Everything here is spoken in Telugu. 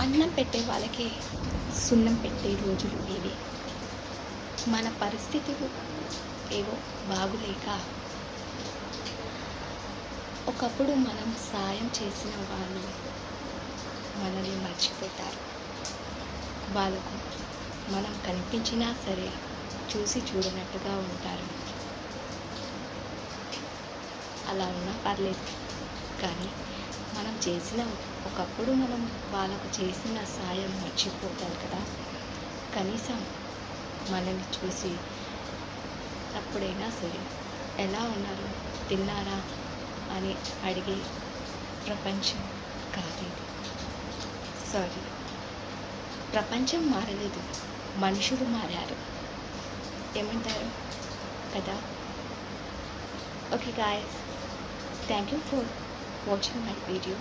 అన్నం పెట్టే వాళ్ళకి సున్నం పెట్టే రోజులు ఇవి. మన పరిస్థితులు ఏవో బాగులేక ఒకప్పుడు మనం సాయం చేసిన వాళ్ళు మనల్ని మర్చిపోతారు. వాళ్ళకు మనం కనిపించినా సరే చూసి చూడనట్టుగా ఉంటారు. అలా ఉన్నా పర్లేదు, కానీ మనం చేసిన ఒకప్పుడు మనం వాళ్ళకు చేసిన సాయం మర్చిపోతారు కదా. కనీసం మనల్ని చూసి అప్పుడైనా సరే ఎలా ఉన్నారు, తిన్నారా అని అడిగే ప్రపంచం కాదు ఇది. సారీ, ప్రపంచం మారలేదు, మనుషులు మారారు. ఏమంటారు కదా? Okay guys, thank you for watching my video.